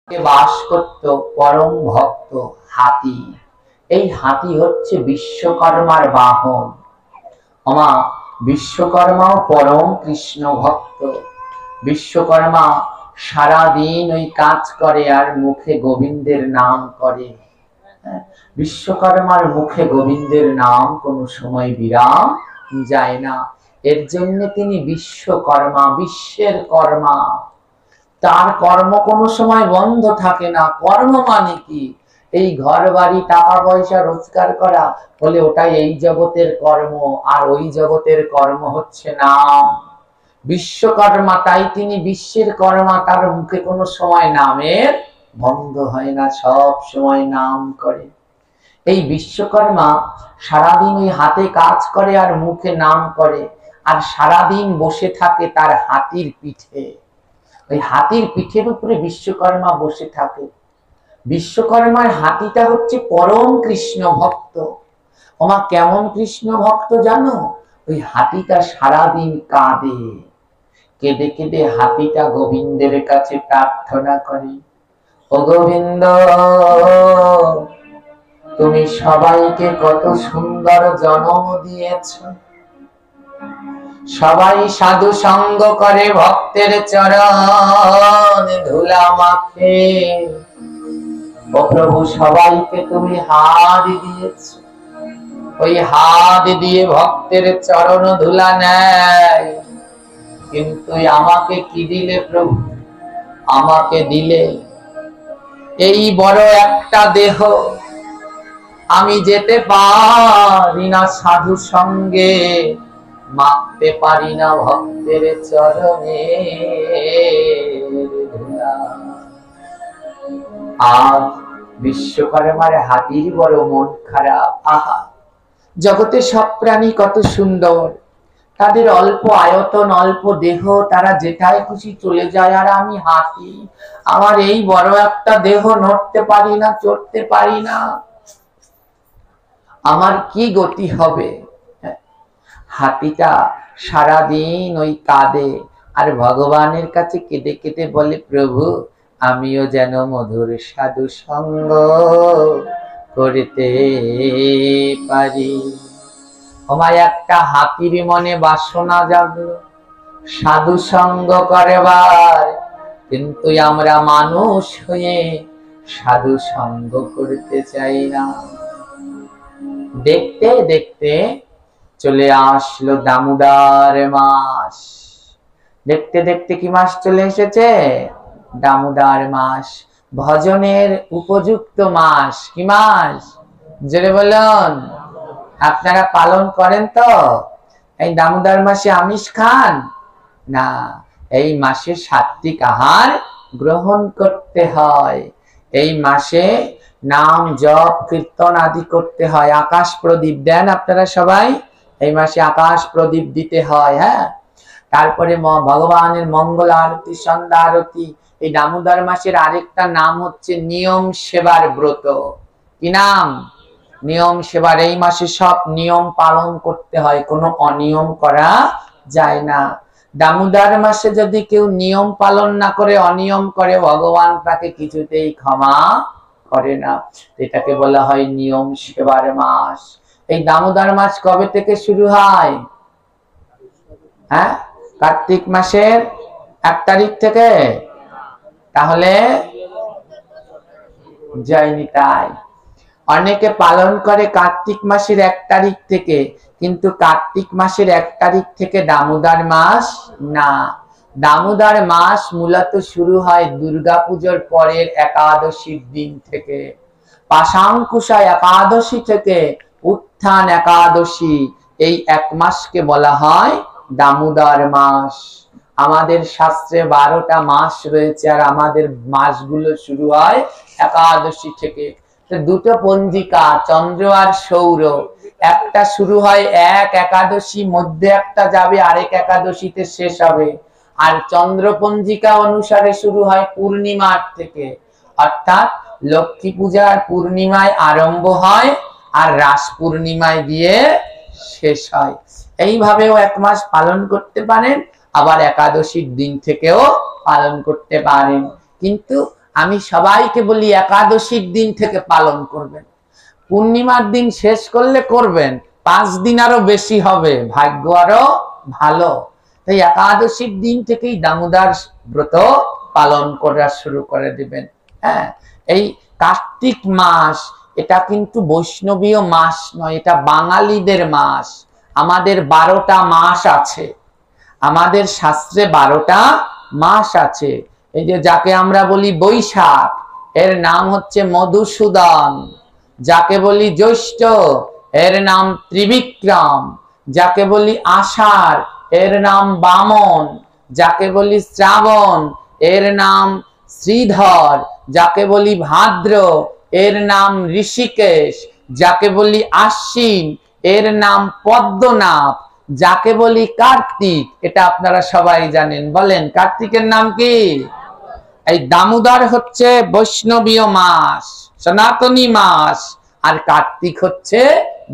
বাস করত পরম ভক্ত হাতি। এই হাতি হচ্ছে বিশ্বকর্মার বাহন। আমা বিশ্বকর্মাও পরম কৃষ্ণ ভক্ত। বিশ্বকর্মা সারা দিন ওই কাজ করে আর মুখে গোবিন্দের নাম করে। বিশ্বকর্মার মুখে গোবিন্দের নাম কোনো সময় বিরাম যায় না। এর জন্য তিনি বিশ্বকর্মা, বিশ্বের কর্মা। তার কর্ম কোনো সময় বন্ধ থাকে না। কর্ম মানে কি? এই ঘর বাড়ি টাকা পয়সা রোজগার করা বলে ওটাই এই জগতের কর্ম, আর ওই জগতের কর্ম হচ্ছে নাম। বিশ্বকর্মা, তাই তিনি বিশ্বের কর্মা। তার মুখে কোনো সময় নামের বন্ধ হয় না, সব সময় নাম করে। এই বিশ্বকর্মা সারাদিন ওই হাতে কাজ করে আর মুখে নাম করে, আর সারাদিন বসে থাকে তার হাতির পিঠে। ওই হাতির পিঠের উপরে বিশ্বকর্মা বসে থাকে। বিশ্বকর্মার হাতিটা হচ্ছে পরম কৃষ্ণ ভক্ত। ওমা কেমন কৃষ্ণ ভক্ত জানো? ওই হাতিটা সারাদিন কাঁদে, কেঁদে কেঁদে হাতিটা গোবিন্দের কাছে প্রার্থনা করে, ও গোবিন্দ, তুমি সবাইকে কত সুন্দর জন্ম দিয়েছ, সবাই সাধু সঙ্গ করে ভক্তের চরণ ধুলা মাখে। ও প্রভু, সবাইকে তুমি হাত দিয়েছ, ওই হাত দিয়ে ভক্তের চরণ ধুলা নেয়, কিন্তু আমাকে কি দিলে প্রভু? আমাকে দিলে এই বড় একটা দেহ। আমি যেতে পারি না সাধু সঙ্গে, মাখতে পারি না ভক্তের চরণে ধুলা। আর বিশ্বকর্মার হাতির বড় মন খারাপ। আহা, জগতে সব প্রাণী কত সুন্দর, তাদের অল্প আয়তন, অল্প দেহ, তারা যেটাই খুশি চলে যায়, আর আমি হাতি, আমার এই বড় একটা দেহ, নড়তে পারি না, চড়তে পারি না, আমার কি গতি হবে? হাতিটা সারাদিন ওই কাঁদে আর ভগবানের কাছে কেঁদে কেঁদে বলে, প্রভু, আমিও যেন মধুর সাধু সঙ্গ করতে পারি। আমায় একটা হাতির মনে বাসনা জাগলো সাধু সঙ্গ করবার, কিন্তু আমরা মানুষ হয়ে সাধু সঙ্গ করতে চাই না। দেখতে দেখতে চলে আসলো দামোদর মাস। দেখতে দেখতে কি মাস চলে এসেছে? দামোদর মাস, ভজনের উপযুক্ত মাস। কি মাস? জোরে বলুন। আপনারা পালন করেন তো? এই দামোদর মাসে আমিষ খান না? এই মাসে সাত্বিক আহার গ্রহণ করতে হয়। এই মাসে নাম জপ কীর্তন আদি করতে হয়। আকাশ প্রদীপ দেন আপনারা সবাই? এই মাসে আকাশ প্রদীপ দিতে হয়। হ্যাঁ, তারপরে ভগবানের মঙ্গল আরতি, সন্ধ্যা আরতি। এই দামোদর মাসের আরেকটা নাম হচ্ছে নিয়ম সেবার ব্রত। কি নাম? নিয়ম সেবার। এই মাসে সব নিয়ম পালন করতে হয়, কোনো অনিয়ম করা যায় না। দামোদর মাসে যদি কেউ নিয়ম পালন না করে, অনিয়ম করে, ভগবান তাকে কিছুতেই ক্ষমা করে না। এটাকে বলা হয় নিয়ম সেবার মাস। এই দামোদর মাস কবে থেকে শুরু হয়? হ্যাঁ, কার্তিক মাসের 1 তারিখ থেকে। তাহলে যায়নি। তাই অনেকে পালন করে কার্তিক মাসের 1 তারিখ থেকে, কিন্তু কার্তিক মাসের 1 তারিখ থেকে দামোদর মাস না। দামোদর মাস মূলত শুরু হয় দুর্গাপূজার পরের একাদশীর দিন থেকে। পাশাঙ্কুশা একাদশী থেকে উত্থান একাদশী, এই 1 মাসকে বলা হয় দামোদর মাস। আমাদের শাস্ত্রে 12টা মাস রয়েছে, আর আমাদের মাসগুলো শুরু হয় একাদশী থেকে। দুটো পঞ্জিকা, চন্দ্র আর সৌর। একটা শুরু হয় 1 একাদশী, মধ্যে একটা যাবে, আরেক একাদশীতে শেষ হবে। আর চন্দ্র পঞ্জিকা অনুসারে শুরু হয় পূর্ণিমার থেকে, অর্থাৎ লক্ষ্মী পূজার পূর্ণিমায় আরম্ভ হয় আর রাস পূর্ণিমায় দিয়ে শেষ হয়। এইভাবেও 1 মাস পালন করতে পারেন, আবার একাদশীর দিন থেকেও পালন করতে পারেন। কিন্তু আমি সবাইকে বলি একাদশীর দিন থেকে পালন করবেন। পূর্ণিমার দিন শেষ করলে করবেন, 5 দিন আরো বেশি হবে, ভাগ্য আরো ভালো। তাই একাদশীর দিন থেকেই দামোদর ব্রত পালন করা শুরু করে দিবেন। হ্যাঁ, এই কার্তিক মাস এটা কিন্তু বৈষ্ণবীয় মাস নয়, এটা বাঙালিদের মাস। আমাদের 12টা মাস আছে, আমাদের শাস্ত্রে 12টা মাস আছে। এই যে যাকে আমরা বলি বৈশাখ, এর নাম হচ্ছে মধুসূদন। যাকে বলি জ্যৈষ্ঠ, এর নাম ত্রিবিক্রম। যাকে বলি আষাঢ়, এর নাম বামন। যাকে বলি শ্রাবণ, এর নাম শ্রীধর। যাকে বলি ভাদ্র, এর নাম ঋষিকেশ। যাকে বলি আশ্বিন, এর নাম পদ্মনাভ। যাকে বলি কার্তিক, এটা আপনারা সবাই জানেন। বলেন, কার্তিকের নাম কি? এই দামোদর হচ্ছে বৈষ্ণবীয় মাস, সনাতনী মাস, আর কার্তিক হচ্ছে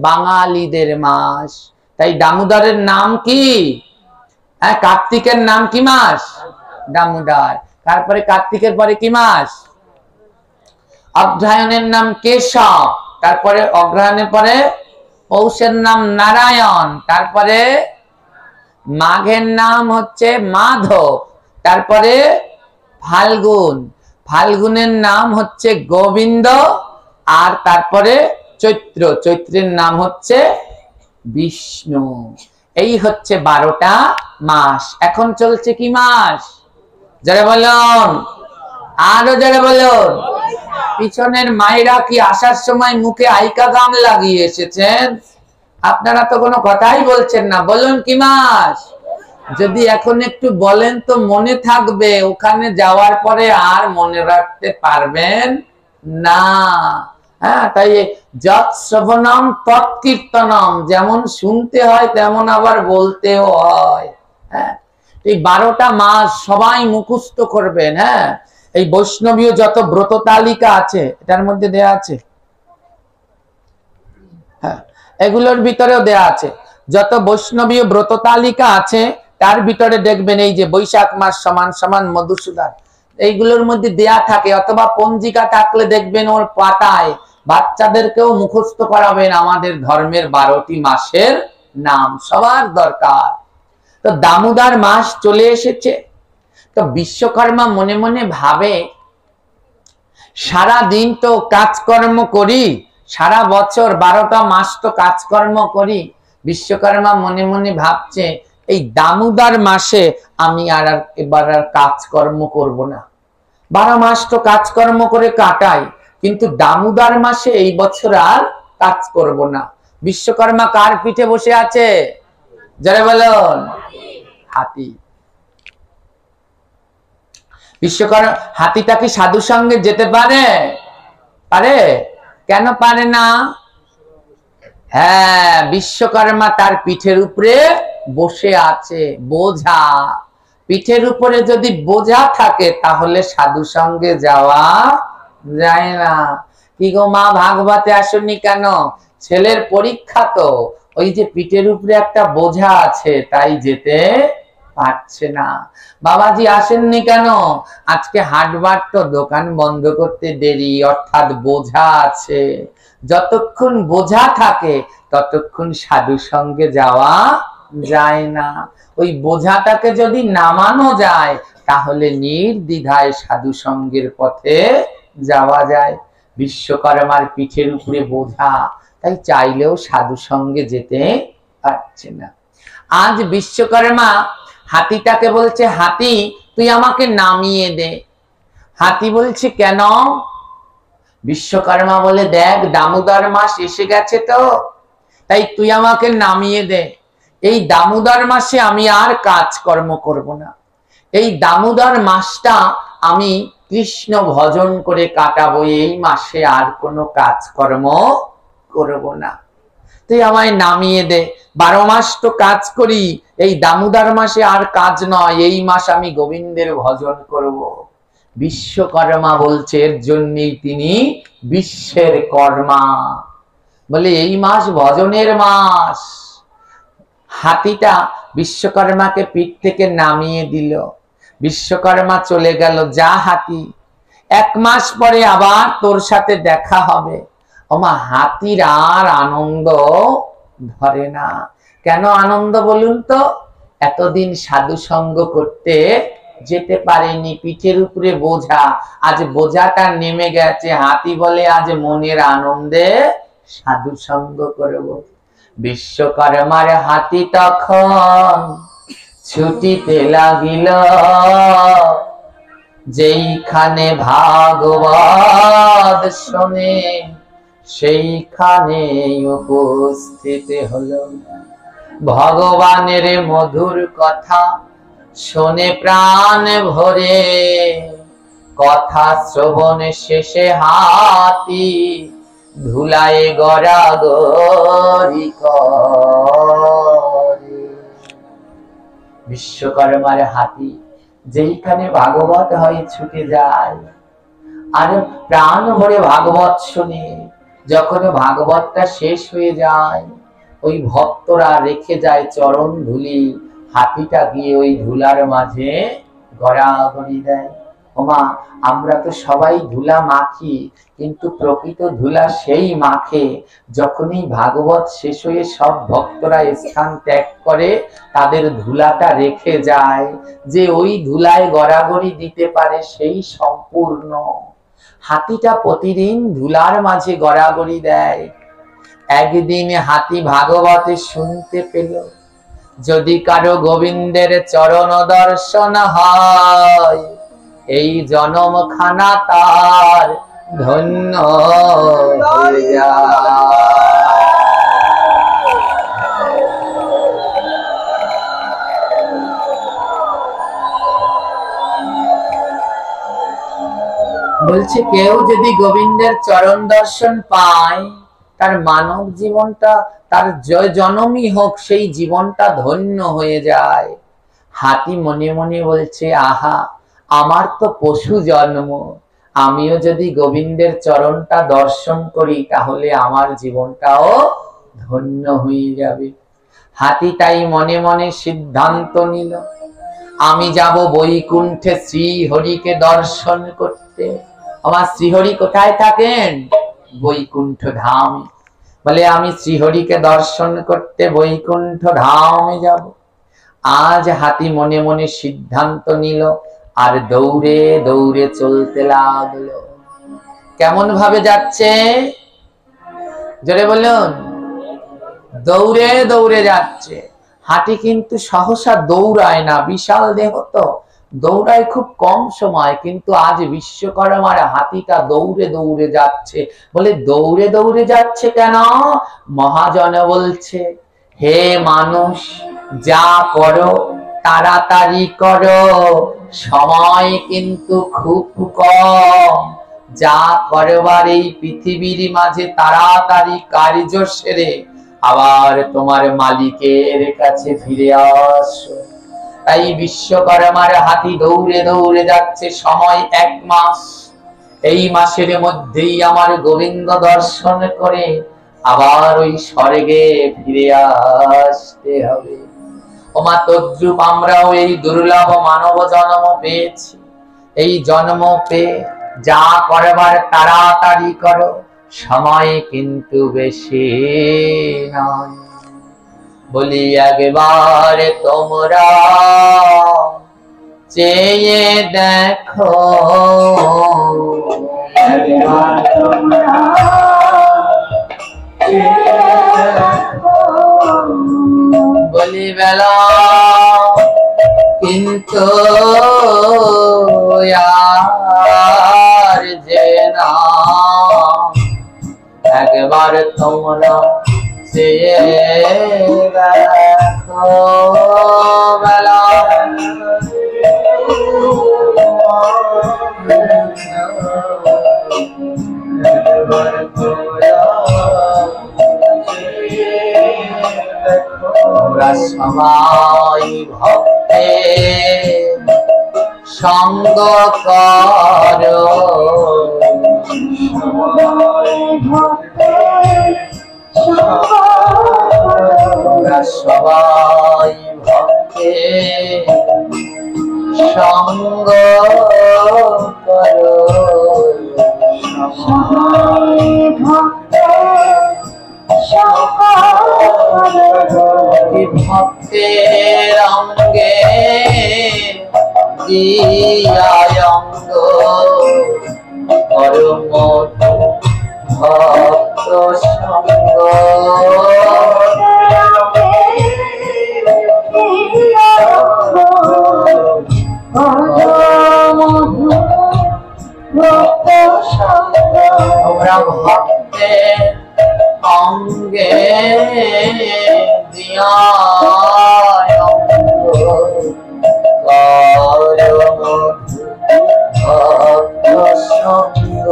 বাঙালিদের মাস। তাই দামোদরের নাম কি? হ্যাঁ, কার্তিকের নাম কি মাস? দামোদর। তারপরে কার্তিকের পরে কি মাস? অগ্রহায়ণের নাম কেশব। তারপরে অগ্রহায়ণের পরে পৌষের নাম নারায়ণ। তারপরে মাঘের নাম হচ্ছে মাধব। তারপরে ফাল্গুন, ফাল্গুনের নাম হচ্ছে গোবিন্দ। আর তারপরে চৈত্র, চৈত্রের নাম হচ্ছে বিষ্ণু। এই হচ্ছে 12টা মাস। এখন চলছে কি মাস? যারা বলুন, আরো যারা বলুন। পিছনের মায়েরা কি আসার সময় মুখে আইকা গাম লাগিয়ে এসেছেন? আপনারা তো কোনো কথাই বলছেন না। বলুন, কি মাস? যদি এখন একটু বলেন তো মনে থাকবে, ওখানে যাওয়ার পরে আর মনে রাখতে পারবেন না। হ্যাঁ, তাই যৎ শ্রবণম তৎকীর্তনম, যেমন শুনতে হয় তেমন আবার বলতেও হয়। হ্যাঁ, এই 12টা মাস সবাই মুখস্থ করবেন। হ্যাঁ, এই বৈষ্ণবীয় যত ব্রত তালিকা আছে এটার মধ্যে দেয়া আছে। হ্যাঁ, এগুলোর ভিতরেও দেয়া আছে। যত বৈষ্ণবীয় ব্রত তালিকা আছে তার ভিতরে দেখবেন এই যে বৈশাখ মাস সমান সমান মধুসূদন, এইগুলোর মধ্যে দেয়া থাকে। অথবা পঞ্জিকা থাকলে দেখবেন ওর পাতায় বাচ্চাদেরকেও মুখস্থ করাবেন আমাদের ধর্মের 12টি মাসের নাম। সবার দরকার। তো দামোদর মাস চলে এসেছে। তো বিশ্বকর্মা মনে মনে ভাবে, সারা দিন তো কাজকর্ম করি, সারা বছর 12টা মাস তো কাজকর্ম করি। বিশ্বকর্মা মনে মনে ভাবছে, এই দামোদর মাসে আমি এবার আর কাজকর্ম করব না। 12 মাস তো কাজকর্ম করে কাটাই, কিন্তু দামোদর মাসে এই বছর আর কাজ করব না। বিশ্বকর্মা কার পিঠে বসে আছে? যারা বলুন, হাতি। বিশ্বকর্মা হাতিটা কি সাধু সঙ্গে যেতে পারে? পারে? কেন পারে না? হ্যাঁ, বিশ্বকর্মা তার পিঠের উপরে বসে আছে, বোঝা। পিঠের উপরে যদি বোঝা থাকে তাহলে সাধু সঙ্গে যাওয়া যায় না। কি গো মা, ভাগবতে আসেননি কেন? ছেলের পরীক্ষা তো, ওই যে পিঠের উপরে একটা বোঝা আছে তাই যেতে পারছে না। বাবাজি আসেননি কেন? আজকে হাটবার তো, দোকান বন্ধ করতে দেরি, অর্থাৎ বোঝা আছে। যতক্ষণ বোঝা থাকে ততক্ষণ সাধু সঙ্গে যাওয়া যায় না। ওই বোঝাটাকে যদি নামানো যায় তাহলে নির্দ্বিধায় সাধু সঙ্গের পথে যাওয়া যায়। বিশ্বকর্মার পিঠের উপরে বোঝা, তাই চাইলেও সাধু সঙ্গে যেতে পারছে না। আজ বিশ্বকর্মা হাতিটাকে বলছে, হাতি তুই আমাকে নামিয়ে দে। হাতি বলছে, কেন? বিশ্বকর্মা বলে, দেখ দামোদর মাস এসে গেছে তো, তাই তুই আমাকে নামিয়ে দে। এই দামোদর মাসে আমি আর কাজকর্ম করব না। এই দামোদর মাসটা আমি কৃষ্ণ ভজন করে কাটাবো। এই মাসে আর কোনো কাজকর্ম করব না, তুই আমায় নামিয়ে দে। 12 মাস তো কাজ করি, এই দামোদর মাসে আর কাজ নয়, এই মাস আমি গোবিন্দের ভজন করব। বিশ্বকর্মা বলছে, এর জন্যই তিনি বিশ্বের কর্মা। বলে এই মাস ভজনের মাস। হাতিটা বিশ্বকর্মাকে পিঠ থেকে নামিয়ে দিল। বিশ্বকর্মা চলে গেল। যা হাতি, 1 মাস পরে আবার তোর সাথে দেখা হবে। ওমা হাতির আর আনন্দ ধরে না। কেন আনন্দ বলুন তো? এতদিন সাধু সঙ্গ করতে যেতে পারেনি, পিঠের উপরে বোঝা, আজ বোঝাটা নেমে গেছে। হাতি বলে আজ মনের আনন্দে সাধু সঙ্গ করব। বিশ্বকর্মার হাতি তখন ছুটিতে লাগিল, যেইখানে ভাগবত শোনে সেইখানে উপস্থিত হলো। ভগবানের মধুর কথা শোনে প্রাণ ভরে, কথা শ্রবণ শেষে হাতি ধুলায় গড়াগড়ি করে। বিশ্বকর্মার হাতি যেইখানে ভাগবত হয় ছুটে যায়, আর প্রাণ ভরে ভাগবত শুনে। যখন ভাগবতটা শেষ হয়ে যায়, ওই ভক্তরা রেখে যায় চরণ ধুলি, হাতিটা গিয়ে ওই ধুলার মাঝে গড়াগড়ি দেয়। ওমা আমরা তো সবাই ধুলা মাখি, কিন্তু প্রকৃত ধুলা সেই মাখে যখনই ভাগবত শেষ হয়ে সব ভক্তরা স্থান ত্যাগ করে, তাদের ধুলাটা রেখে যায়। যে ওই ধুলায় গড়াগড়ি দিতে পারে সেই সম্পূর্ণ। হাতিটা প্রতিদিন ধুলার মাঝে গড়াগড়ি দেয়। একদিন হাতি ভাগবতে শুনতে পেল, যদি কারো গোবিন্দের চরণ দর্শন হয়, এই জনমখানা তার ধন্য হয়ে যায়। বলছে কেউ যদি গোবিন্দের চরণ দর্শন পায়, তার মানব জীবনটা, তার জয় জনমই হোক, সেই জীবনটা ধন্য হয়ে যায়। হাতি মনে মনে বলছে, আহা আমার তো পশু জন্ম, আমিও যদি গোবিন্দের চরণটা দর্শন করি তাহলে আমার জীবনটাও ধন্য হয়ে যাবে। হাতি তাই মনে মনে সিদ্ধান্ত নিল, আমি যাব বৈকুণ্ঠে শ্রীহরিকে দর্শন করতে। আমার শ্রীহরি কোথায় থাকেন? বৈকুণ্ঠ ধামে। বলে আমি শ্রীহরিকে দর্শন করতে বৈকুণ্ঠ ধামে যাব। আজ হাতি মনে মনে সিদ্ধান্ত নিল, আর দৌড়ে দৌড়ে চলতে লাগলো। কেমন ভাবে যাচ্ছে? জোরে বলুন। দৌড়ে দৌড়ে যাচ্ছে। হাতি কিন্তু সহসা দৌড়ায় না, বিশাল দেহ তো, দৌড়ায় খুব কম সময়। কিন্তু আজ বিশ্বকর্মার হাতিটা দৌড়ে দৌড়ে যাচ্ছে। বলে দৌড়ে দৌড়ে যাচ্ছে কেন? মহাজন বলছে, হে মানুষ, যা করো তাড়াতাড়ি করো, সময় কিন্তু খুব কম। যা করবার এই পৃথিবীর মাঝে তাড়াতাড়ি কার্য সেরে আবার তোমার মালিকের কাছে ফিরে আসো। তাই বিশ্বকর্মার হাতি দৌড়ে দৌড়ে যাচ্ছে। সময় 1 মাস। এই মাসের মধ্যেই আমার গোবিন্দ দর্শন করে আবার ওই স্বর্গে ফিরে আসতে হবে। ওমা তদ্রূপ আমরাও এই দুর্লভ মানব জন্ম পেয়েছি। এই জন্ম পেয়ে যা করবার তাড়াতাড়ি করো, সময় কিন্তু বেশি নয়। বলি একবার তোমরা চেয়ে দেখো, বলি বেলা কিন্তু আর যে না, একবার তোমরা চেয়ে দেখো বেলা আমরা সবাই ভক্তে সঙ্গ করো, আমরা সবাই ভক্তে সঙ্গ করো। ভক্তের অঙ্গে দিয়াঙ্গ পরম ভক্ত সঙ্গ তোমরা ভক্তের অঙ্গে দিয়া ভক্ত সঙ্গ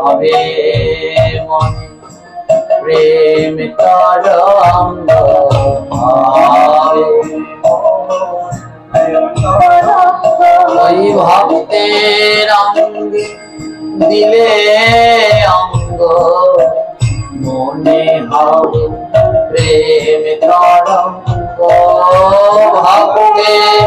হবে মনে প্রেম তরঙ্গ ওই ভক্তের অঙ্গে দিলে অঙ্গ মনে হবে প্রেম তরঙ্গ ভক্তের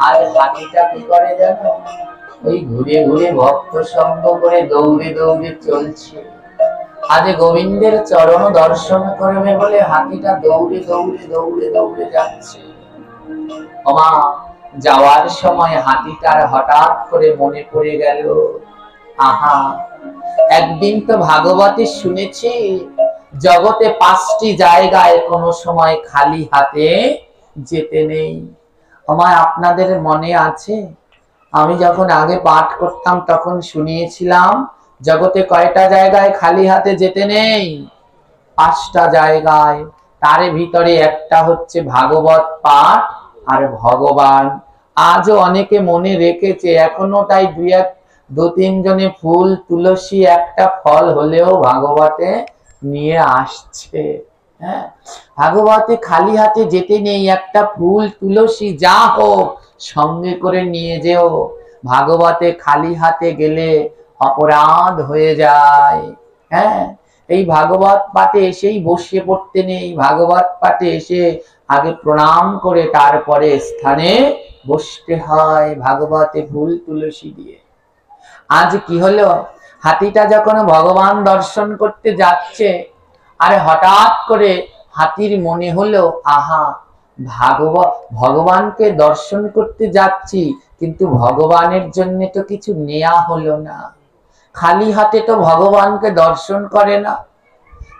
আর হাতিটা কি করে জানো, ওই ঘুরে ঘুরে ভক্ত সঙ্গ করে দৌড়ে দৌড়ে চলছে। আজ গোবিন্দের চরণ দর্শন করবে বলে হাতিটা দৌড়ে দৌড়ে দৌড়ে দৌড়ে যাচ্ছে। ওমা, যাওয়ার সময় হাতিটার হঠাৎ করে মনে পড়ে গেল, আহা, একদিন তো ভাগবতে শুনেছি জগতে 5টি জায়গায় কোনো সময় খালি হাতে যেতে নেই। আমায় আপনাদের মনে আছে, আমি যখন আগে পাঠ করতাম তখন শুনিয়েছিলাম জগতে কয়টা জায়গায় খালি হাতে যেতে নেই? 5টা জায়গায়। তার ভিতরে একটা হচ্ছে ভাগবত পাঠ আর ভগবান। আজও অনেকে মনে রেখেছে, এখনো তাই 2-3 জনে ফুল তুলসী একটা ফল হলেও ভাগবতে নিয়ে আসছে। হ্যাঁ, ভাগবতে খালি হাতে যেতে নেই, একটা ফুল তুলসী যা হোক সঙ্গে করে নিয়ে যেও। ভাগবতে খালি হাতে গেলে অপরাধ হয়ে যায়। হ্যাঁ, এই ভাগবত পাঠে এসেই বসে পড়তে নেই, ভাগবত পাঠে এসে আগে প্রণাম করে তারপরে স্থানে বসতে হয় ভাগবতে ফুল তুলসী দিয়ে। আজ কি হলো, হাতিটা যখন ভগবান দর্শন করতে যাচ্ছে, আরে হঠাৎ করে হাতির মনে হলো, আহা, ভগবানকে দর্শন করতে যাচ্ছি কিন্তু ভগবানের জন্য তো কিছু নেয়া হলো না, খালি হাতে তো ভগবানকে দর্শন করে না।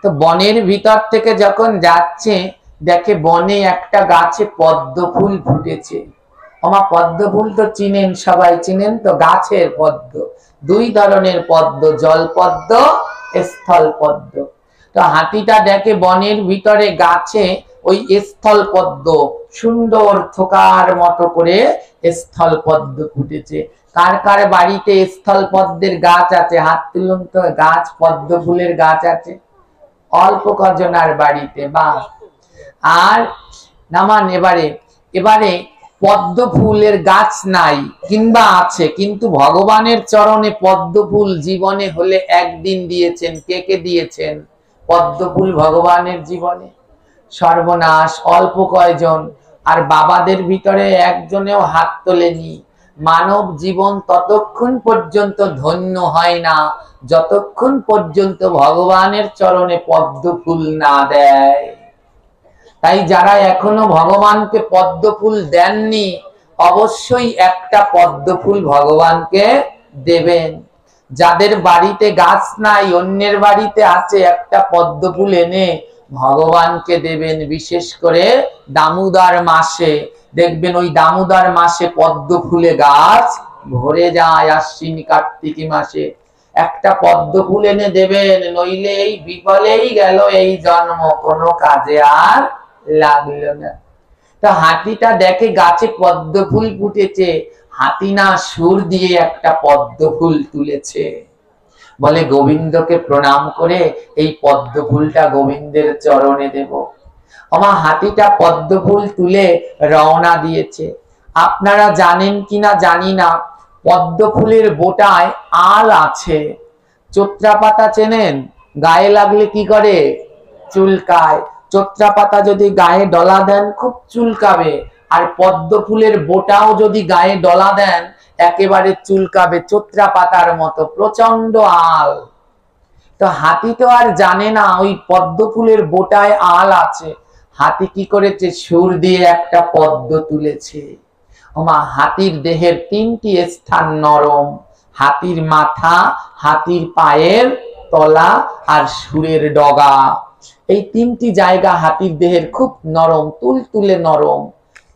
তো বনের ভিতর থেকে যখন যাচ্ছে দেখে বনে একটা গাছে পদ্ম ফুল ফুটেছে। আমার পদ্ম ফুল তো চিনেন, সবাই চিনেন তো, গাছের পদ্ম। 2 ধরনের পদ্ম, জল পদ্ম, স্থল পদ্ম। তো হাতিটা দেখে বনের ভিতরে গাছে ওই স্থল পদ্ম সুন্দর থোকার মতো করে স্থল পদ্ম ফুটেছে। কার কার বাড়িতে স্থল পদ্মের গাছ আছে? হাত তুলুন তো। গাছ, পদ্ম ফুলের গাছ আছে অল্প কজনার বাড়িতে, বা আর নামান। এবারে পদ্ম ফুলের গাছ নাই কিংবা আছে, কিন্তু ভগবানের চরণে পদ্ম ফুল জীবনে হলে একদিন দিয়েছেন। কে কে দিয়েছেন পদ্ম ফুল ভগবানের জীবনে? সর্বনাশ, অল্প কয়জন। আর বাবাদের ভিতরে একজনেও হাত তোলেনি। মানব জীবন ততক্ষণ পর্যন্ত ধন্য হয় না যতক্ষণ পর্যন্ত ভগবানের চরণে পদ্ম ফুল না দেয়। তাই যারা এখনো ভগবানকে পদ্ম ফুল দেননি, অবশ্যই একটা পদ্ম ফুল ভগবানকে দেবেন। যাদের বাড়িতে গাছ নাই, অন্যের বাড়িতে আছে, একটা পদ্ম ফুল এনে ভগবানকে দেবেন। বিশেষ করে দামোদর মাসে দেখবেন, ওই দামোদর মাসে পদ্ম ফুলে গাছ ভরে যায়। আশ্বিন কার্তিকী মাসে একটা পদ্ম ফুল এনে দেবেন, নইলে এই বিফলেই গেল এই জন্ম, কোনো কাজে আর লাগলো না। তো হাতিটা দেখে গাছে পদ্ম ফুল ফুটেছে, হাতি না সুর দিয়ে একটা পদ্ম ফুল তুলেছে, বলে গোবিন্দকে প্রণাম করে এই পদ্ম ফুলটা গোবিন্দের চরণে দেব। আমার হাতিটা পদ্ম ফুল তুলে রওনা দিয়েছে। আপনারা জানেন কিনা জানি না, পদ্ম ফুলের বোটায় আল আছে। চোত্রা পাতা চেনেন? গায়ে লাগলে কি করে? চুলকায়। চোত্রা পাতা যদি গায়ে ডলা দেন খুব চুলকাবে, আর পদ্ম ফুলের বোটাও যদি গায়ে ডলা দেন একেবারে চুলকাবে, চোত্রা পাতার মতো প্রচন্ড আল। তো হাতি তো আর জানে না ওই পদ্ম ফুলের বোটায় আল আছে। হাতি কি করেছে? সুর দিয়ে একটা পদ্ম তুলেছে। ওমা, হাতির দেহের 3টি স্থান নরম, হাতির মাথা, হাতির পায়ের তলা আর সুরের ডগা। এই 3টি জায়গা হাতির দেহের খুব নরম, তুলতুলে নরম।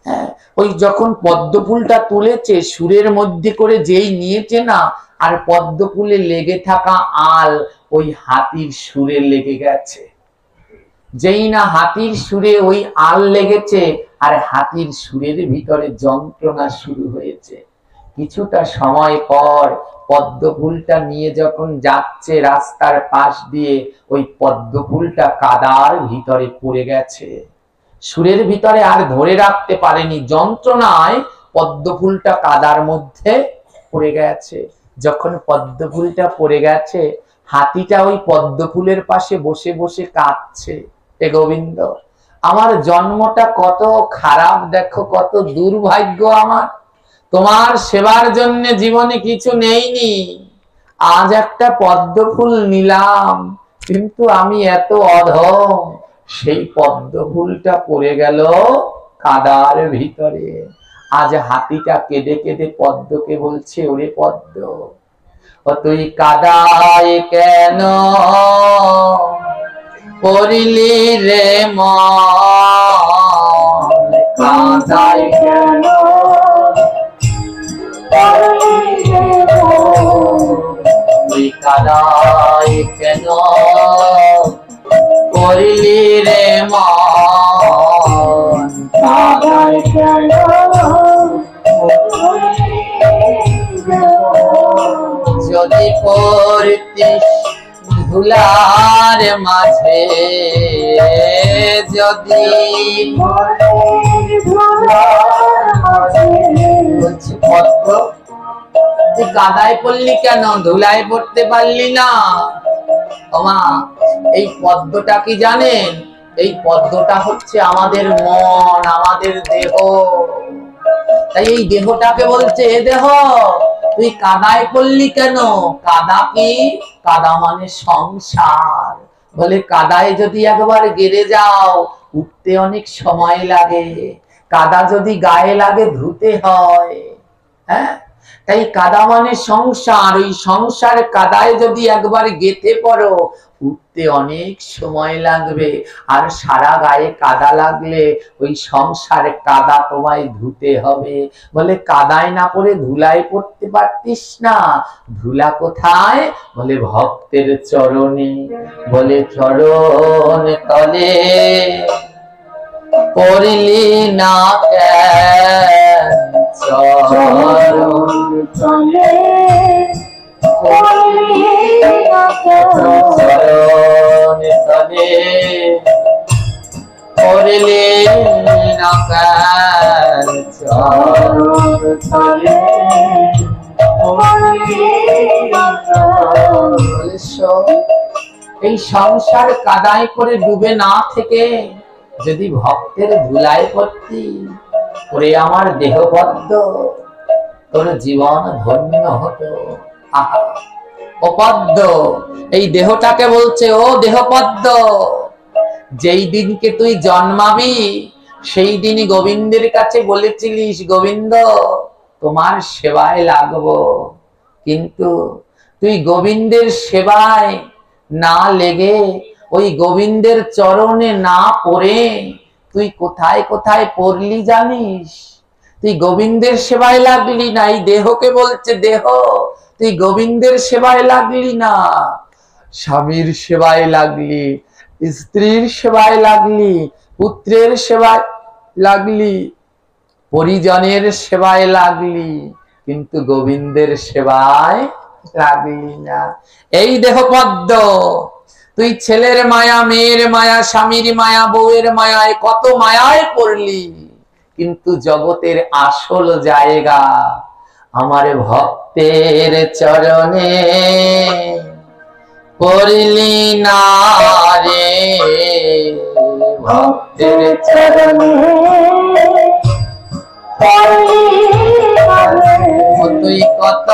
হ্যাঁ, ওই যখন পদ্ম ফুলটা তুলেছে সুরের মধ্যে করে যেই নিয়েছে না, আর পদ্ম ফুলে লেগে থাকা আল ওই হাতির সুরে লেগে গেছে। যেই না হাতির সুরে ওই আল লেগেছে, আর হাতির সুরের ভিতরে যন্ত্রণা শুরু হয়েছে। কিছুটা সময় পর পদ্ম ফুলটা নিয়ে যখন যাচ্ছে রাস্তার পাশ দিয়ে, ওই পদ্ম ফুলটা কাদার ভিতরে পড়ে গেছে। সুরের ভিতরে আর ধরে রাখতে পারেনি, যন্ত্রণায় পদ্ম ফুলটা কাদার মধ্যে পড়ে গেছে। যখন পদ্ম ফুলটা পড়ে গেছে, হাতিটা ওই পদ্ম ফুলের পাশে বসে বসে কাঁদছে। এ গোবিন্দ, আমার জন্মটা কত খারাপ, দেখো কত দুর্ভাগ্য আমার। তোমার সেবার জন্য জীবনে কিছু নেইনি, আজ একটা পদ্ম ফুল নিলাম, কিন্তু আমি এত অধম, সেই পদ্ম ফুলটা পড়ে গেল কাদার ভিতরে। আজ হাতিটা কেঁদে কেঁদে পদ্মকে বলছে, ওরে পদ্ম, ও তুই কাদায় কেন পড়লি রে মন, কাদায় কেন তুই কাদায় কেন পড়লি রে মন, কাদায় কেন। যদি পড়তিস ধুলার মাঝে, যদি বলছি পদ্ম তুই কাদায় পড়লি কেন, ধুলায় পড়তে পারলি না? ওমা, এই পদ্মটা কি জানেন? এই পদ্মটা হচ্ছে আমাদের মন, আমাদের দেহ। তাই এই দেহটাকে বলছে, এ দেহ তুই কাদায় পড়লি কেন? কাদা কি? কাদা মানে সংসার। বলে কাদায় যদি একবার গেড়ে যাও উঠতে অনেক সময় লাগে, কাদা যদি গায়ে লাগে ধুতে হয়। হ্যাঁ, তাই কাদা মানে সংসার। ওই সংসার কাদায় যদি একবার গেঁথে পড়ো উঠতে অনেক সময় লাগবে, আর সারা গায়ে কাদা লাগলে ওই সংসার কাদা তোমায় ধুতে হবে। বলে কাদায় না পড়ে ধুলায় পড়তে পারতিস না? ধুলা কোথায়? বলে ভক্তের চরণে। বলে চরণ তলে পড়লি না কেন, চরণ তলে পড়লি না কেন, চরণ তলে পড়লি না কেন, চরণ তলে পড়লি না কেন। এই সংসার কাদায় করে ডুবে না থেকে যদি ভক্তের ধুলায় পড়তি, ওরে আমার দেহ পদ্ম, তোর জীবন ধন্য হতো। আহা, ও পদ্ম, এই দেহটাকে বলছে, ও দেহ পদ্ম, যেই দিনকে তুই জন্মাবি সেই দিনই গোবিন্দের কাছে বলেছিলিস, গোবিন্দ তোমার সেবায় লাগবো, কিন্তু তুই গোবিন্দের সেবায় না লেগে, ওই গোবিন্দের চরণে না পড়ে তুই কোথায় কোথায় পড়লি জানিস? তুই গোবিন্দের সেবায় লাগলি না। এই দেহকে বলছে, দেহ তুই গোবিন্দের সেবায় লাগলি না, স্বামীর সেবায় লাগলি, স্ত্রীর সেবায় লাগলি, পুত্রের সেবায় লাগলি, পরিজনের সেবায় লাগলি, কিন্তু গোবিন্দের সেবায় লাগলি না। এই দেহ পদ্ম, তুই ছেলের মায়া, মেয়ের মায়া, স্বামীর মায়া, বউয়ের মায়ায় কত মায়ায় পড়লি, কিন্তু জগতের আসল জায়গা আমার ভক্তের চরণে পড়লি না রে, ভক্তের চরণে তুই কত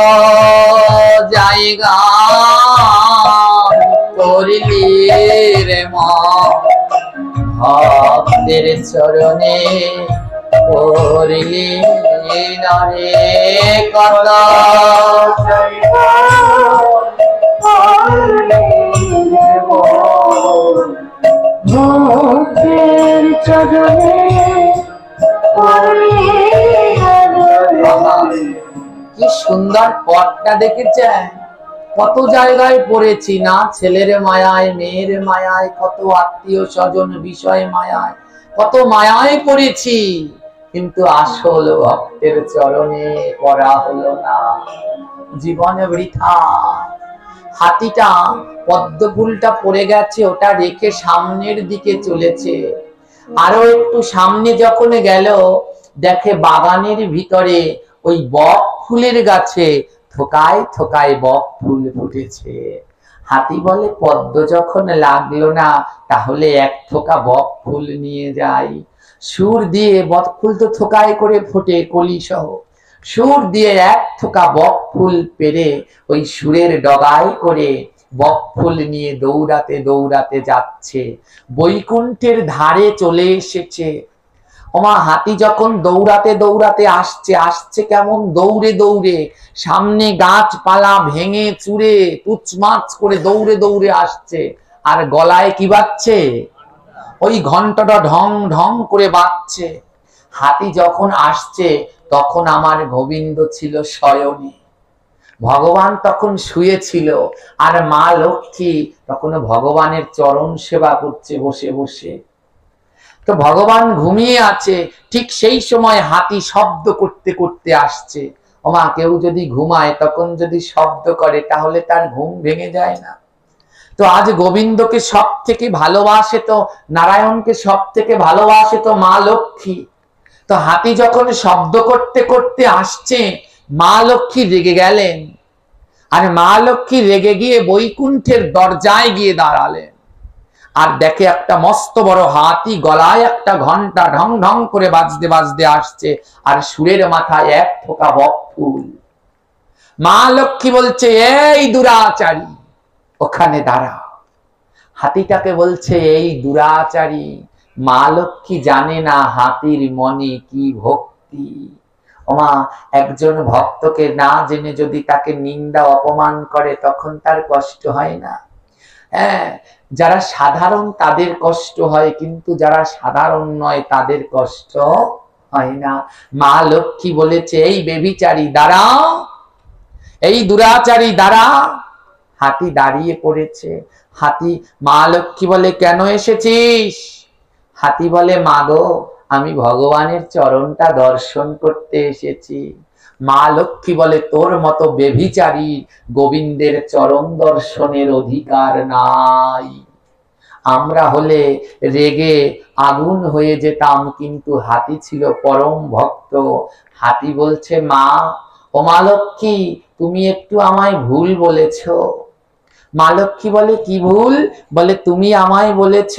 জায়গা পড়লি রে মন, ভক্তের চরণে পড়লি না রে, কত ভক্তের চরণে কি সুন্দর পথটা দেখেছেন, কত জায়গায় পড়েছি না, ছেলের মায়ায়, মেয়ের মায়ায়, কত আত্মীয় স্বজন বিষয় মায়ায়, কত মায়ায় পড়েছি, কিন্তু আসল ভক্তের চরণে পড়া হলো না, জীবন বৃথা। হাতিটা পদ্ম ফুলটা পড়ে গেছে, ওটা রেখে সামনের দিকে চলেছে, আরো একটু সামনে যখন গেল দেখে বাগানের ভিতরে ওই বক ফুলের গাছে থোকায় থোকায় বক ফুল ফুটেছে। হাতি বলে পদ্ম যখন লাগলো না, তাহলে এক থোকা বক ফুল নিয়ে যাই। সুর দিয়ে, বক ফুল তো থোকায় করে ফোটে কলি সহ, সুর দিয়ে এক থোকা বক ফুল পেরে ওই সুরের ডগায় করে বক ফুল নিয়ে দৌড়াতে দৌড়াতে যাচ্ছে, বৈকুণ্ঠের ধারে চলে এসেছে। ওমা, হাতি যখন দৌড়াতে দৌড়াতে আসছে, আসছে কেমন দৌড়ে দৌড়ে, সামনে গাছপালা ভেঙে চুরে তুচমাচ করে দৌড়ে দৌড়ে আসছে, আর গলায় কি বাজছে, ওই ঘন্টাটা ঢং ঢং করে বাজছে। হাতি যখন আসছে তখন আমার গোবিন্দ ছিল শয়নে, ভগবান তখন শুয়েছিল, আর মা লক্ষ্মী তখন ভগবানের চরণ সেবা করছে বসে বসে। তো ভগবান ঘুমিয়ে আছে, ঠিক সেই সময় হাতি শব্দ করতে করতে আসছে। ওমা, কেউ যদি ঘুমায় তখন যদি শব্দ করে তাহলে তার ঘুম ভেঙে যায় না? তো আজ গোবিন্দকে সব থেকে ভালোবাসে তো, নারায়ণকে সব থেকে ভালোবাসে তো মা লক্ষ্মী। তো হাতি যখন শব্দ করতে করতে আসছে, মা লক্ষ্মী রেগে গেলেন, আর মা লক্ষ্মী রেগে গিয়ে বৈকুণ্ঠের দরজায় গিয়ে দাঁড়ালেন, আর দেখে একটা মস্ত বড় হাতি, গলায় একটা ঘন্টা ঢং ঢং করে বাজতে বাজতে আসছে, আর সুরের মাথায় এক থোকা বক ফুল। মা লক্ষ্মী বলছে, এই দুরাচারী ওখানে দাঁড়া। হাতিটাকে বলছে, এই দুরাচারী। মা লক্ষ্মী জানে না হাতির মনে কি ভক্তি। ওমা, একজন ভক্তকে না জেনে যদি তাকে নিন্দা অপমান করে তখন তার কষ্ট হয় না? হ্যাঁ, যারা সাধারণ তাদের কষ্ট হয়, কিন্তু যারা সাধারণ নয় তাদের কষ্ট হয় না। মা লক্ষ্মী বলেছে, এই বেভিচারী দাঁড়া, এই দুরাচারী দাঁড়া। হাতি দাঁড়িয়ে পড়েছে। হাতি, মা লক্ষ্মী বলে, কেন এসেছিস? হাতি বলে, মা গো, আমি ভগবানের চরণটা দর্শন করতে এসেছি। মা লক্ষ্মী বলে, তোর মতো বেভিচারী গোবিন্দের চরণ দর্শনের অধিকার নাই। আমরা হলে রেগে আগুন হয়ে যেতাম, কিন্তু হাতি ছিল পরম ভক্ত। হাতি বলছে, মা, ও মা লক্ষ্মী, তুমি একটু আমায় ভুল বলেছ। মা লক্ষ্মী বলে, কি ভুল? বলে, তুমি আমায় বলেছ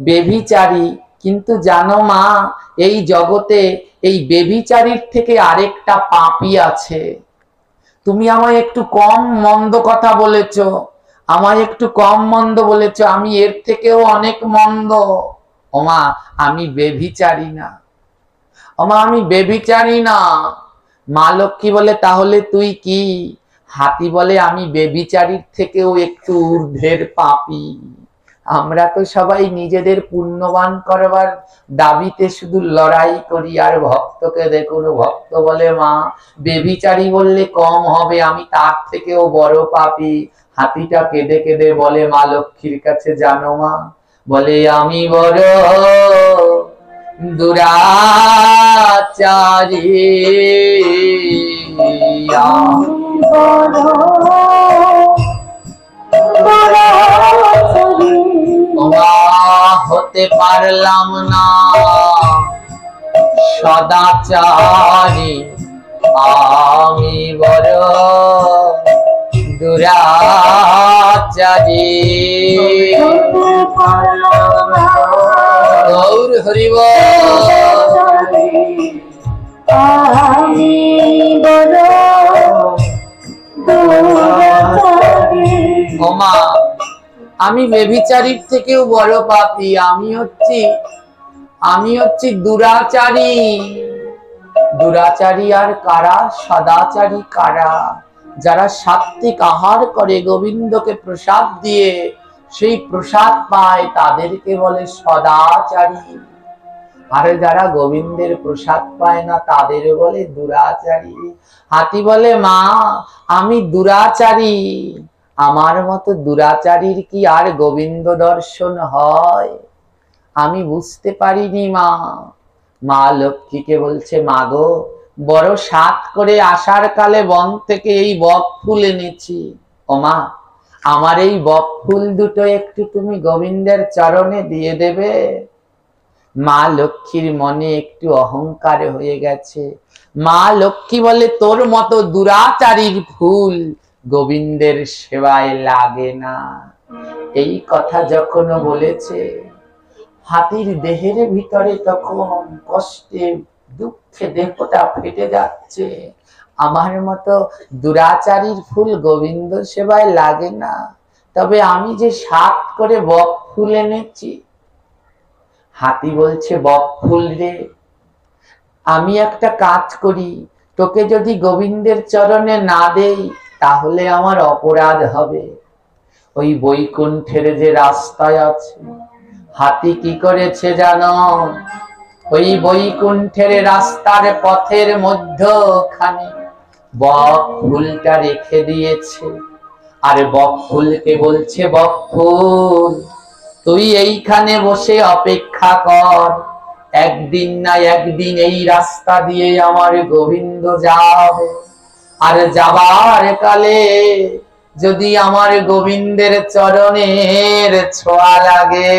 বেভিচারী, কিন্তু জানো মা, এই জগতে এই বেভিচারীর থেকে আরেকটা পাপী আছে। তুমি আমায় একটু কম মন্দ কথা বলেছ, আমায় একটু কম মন্দ বলেছ, আমি এর থেকেও অনেক মন্দ। ওমা, আমি বেভিচারী না। ওমা, আমি বেভিচারী না। মা লক্ষ্মী বলে, তাহলে তুই কি? হাতি বলে, আমি বেভিচারীর থেকেও একটু ঊর্ধ্বের পাপী। আমরা তো সবাই নিজেদের পুণ্যবান করবার দাবিতে শুধু লড়াই করি, আর ভক্তকে দেখুন, ভক্ত বলে, মা, বেভিচারী বললে কম হবে, আমি তার থেকেও বড় পাপী। হাতিটা কেঁদে কেঁদে বলে মা লক্ষ্মীর কাছে, জানো মা, বলে, আমি বড় দুরাচারী, হতে পারলাম না সদাচারী আমি বড় দুরাচারী গৌর হরি বল আমি বড় দুরাচারী। ওমা আমি বেভিচারীর থেকেও বড় পাপী। আমি হচ্ছি দুরাচারী। দুরাচারী আর কারা? সদাচারী কারা? যারা সাত্বিক আহার করে, গোবিন্দকে প্রসাদ দিয়ে সেই প্রসাদ পায়, তাদেরকে বলে সদাচারী। আর যারা গোবিন্দের প্রসাদ পায় না, তাদের বলে দুরাচারী। হাতি বলে, মা আমি দুরাচারী, আমার মতো দুরাচারীর কি আর গোবিন্দ দর্শন হয়? আমি বুঝতে পারিনি মা। মা লক্ষ্মীকে বলছে, মা গো, বড় সাত করে আষাঢ় কালে বন থেকে এই বক ফুল এনেছি। ও মা, আমার এই বক ফুল দুটো একটু তুমি গোবিন্দের চরণে দিয়ে দেবে। মা লক্ষ্মীর মনে একটু অহংকার হয়ে গেছে। মা লক্ষ্মী বলে, তোর মতো দুরাচারীর ফুল গোবিন্দের সেবায় লাগে না। এই কথা যখন বলেছে, হাতির দেহের ভিতরে তখন কষ্টে দুঃখে দেহটা ফেটে যাচ্ছে। আমার মতো দুরাচারীর ফুল গোবিন্দ সেবায় লাগে না, তবে আমি যে সাত করে বক ফুল এনেছি। হাতি বলছে, বক ফুল রে, আমি একটা কাজ করি, তোকে যদি গোবিন্দের চরণে না দেই তাহলে আমার অপরাধ হবে। ওই বৈকুণ্ঠের যে রাস্তায় আছে, হাতি কি করেছে জানো? ওই বৈকুণ্ঠের রাস্তার পথের মধ্যখানে বক ফুলটা রেখে দিয়েছে। আর বক ফুলকে বলছে, বক ফুল তুই এইখানে বসে অপেক্ষা কর, একদিন না একদিন এই রাস্তা দিয়ে আমার গোবিন্দ যাবে। আর যাবার কালে যদি আমার গোবিন্দের চরণের ছোঁয়া লাগে,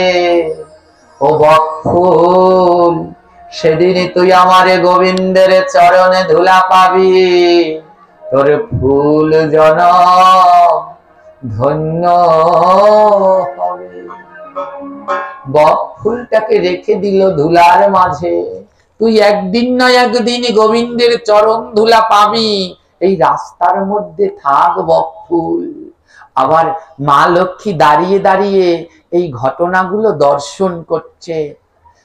ও বক ফুল, সেদিন তুই আমার গোবিন্দের চরণে ধুলা পাবি, তোর ফুল জনম ধন্য হবে। বক ফুলটাকে রেখে দিল ধুলার মাঝে। তুই একদিন না একদিন গোবিন্দের চরণ ধুলা পাবি, এই রাস্তার মধ্যে থাক বক ফুল। আবার মা লক্ষ্মী দাঁড়িয়ে দাঁড়িয়ে এই ঘটনাগুলো দর্শন করছে।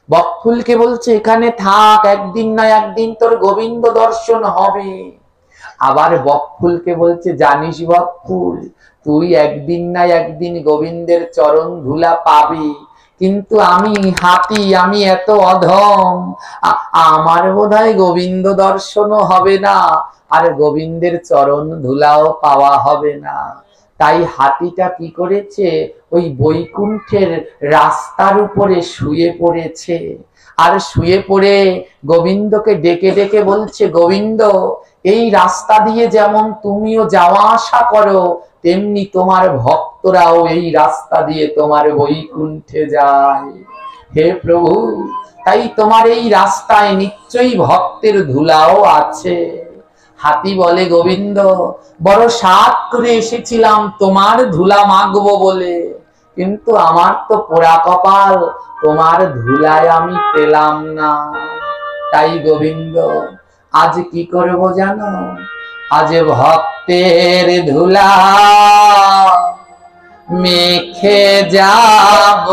বক ফুলকে বলছে, এখানে থাক, একদিন না একদিন তোর গোবিন্দ দর্শন হবে। আবার বক ফুলকে বলছে, জানিস বক ফুল, তুই একদিন না একদিন গোবিন্দের চরণ ধুলা পাবি, কিন্তু আমি হাতি, আমি এত অধম, আমার বোধহয় গোবিন্দ দর্শনও হবে না, আর গোবিন্দের চরণ ধুলাও পাওয়া হবে না। তাই হাতিটা কি করেছে? ওই বৈকুণ্ঠের রাস্তার উপরে শুয়ে পড়েছে। আর শুয়ে পড়ে গোবিন্দকে ডেকে ডেকে বলছে, গোবিন্দ, এই রাস্তা দিয়ে যেমন তুমিও যাওয়া আসা করো, তেমনি তোমার ভক্তরাও এই রাস্তা দিয়ে তোমার বৈকুণ্ঠে যায়। হে প্রভু, তাই তোমার এই রাস্তায় নিশ্চয়ই ভক্তের ধুলাও আছে। হাতি বলে, গোবিন্দ, বড় সাত করে এসেছিলাম তোমার ধুলা মাগবো বলে, কিন্তু আমার তো পোড়া কপাল, তোমার ধুলায় আমি পেলাম না। তাই গোবিন্দ, আজ কি করব জানো? আজ ভক্তের ধুলা মেখে যাব,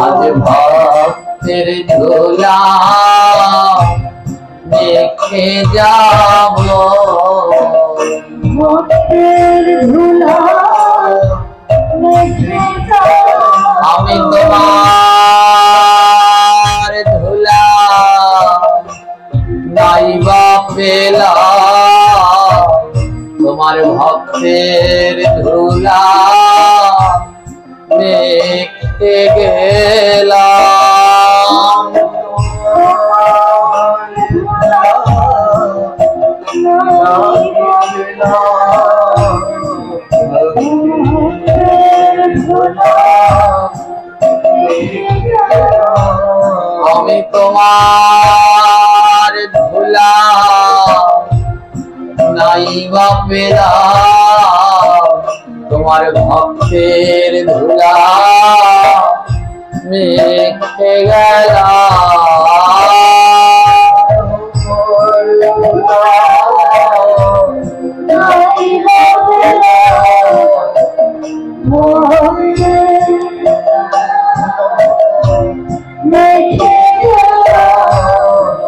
আজ ভক্তের ধুলা মেখে যাব, ভক্তের ধুলা মেখে যাব। আমি তোমার ধুলা নাইবা পেলাম, তোমার ভক্তের ধুলা মেখে গেলাম। ধুলা আমি তোমার ধুলা নাই বা পেলাম, তোমার ভক্তের ধুলা মেখে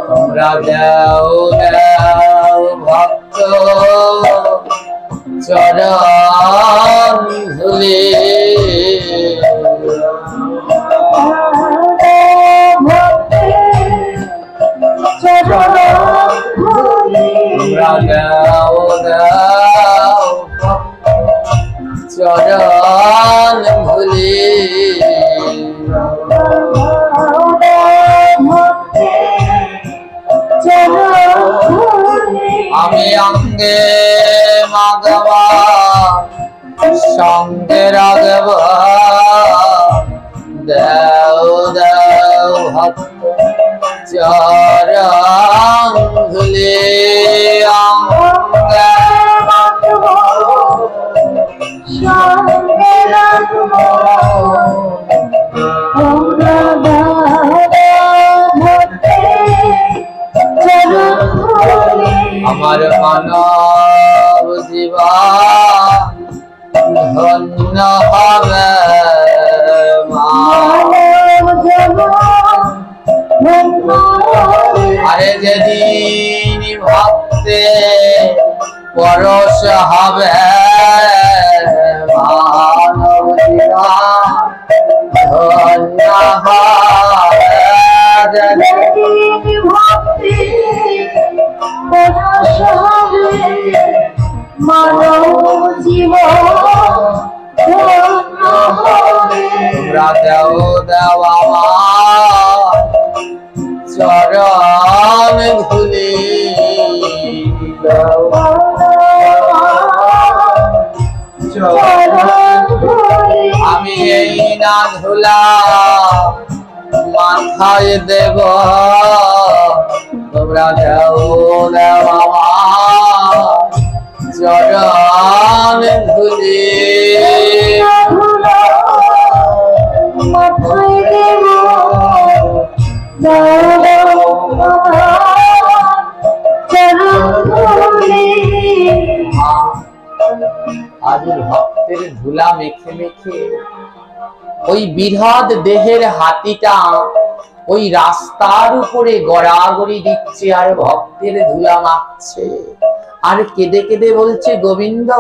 তোমরা দাও দাও ভক্ত চরণ ধুলি, তোমরা দাও দাও চরণ ধুলি। আমি অঙ্গে মাগবা সঙ্গে রাগব, দেও দেও ভক্ত চরণ ধুলি। অঙ্গে আমার মানব জীবন ধন্য হবে আরে যেদিন ভক্তে পরশ হবে, মানব জীবন ধন্য হবে ভক্তি মানব জীবন। তোমরা দেও দেও আমার চরণ ধুলি, আমি এই না ধুলা মাথায় দেব, তোমরা দেও দেও আমার চরণ ধুলি। মাথায় দেব আজ ভক্তের ধুলা মেখে মেখে ওই বৃহৎ দেহের হাতিটা ওই রাস্তার উপরে গড়াগড়ি দিচ্ছে আর ভক্তের ধুলা মাখছে, আর কেঁদে কেঁদে বলছে, গোবিন্দ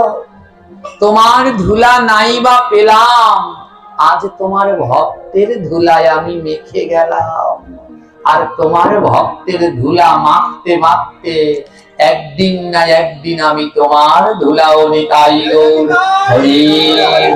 তোমার ধুলা নাই বা পেলাম, আজ তোমার ভক্তের ধুলায় আমি মেখে গেলাম। আর তোমার ভক্তের ধুলা মাখতে মাখতে একদিন না একদিন আমি তোমার ধুলাও নিতাই গো। হরি হরি।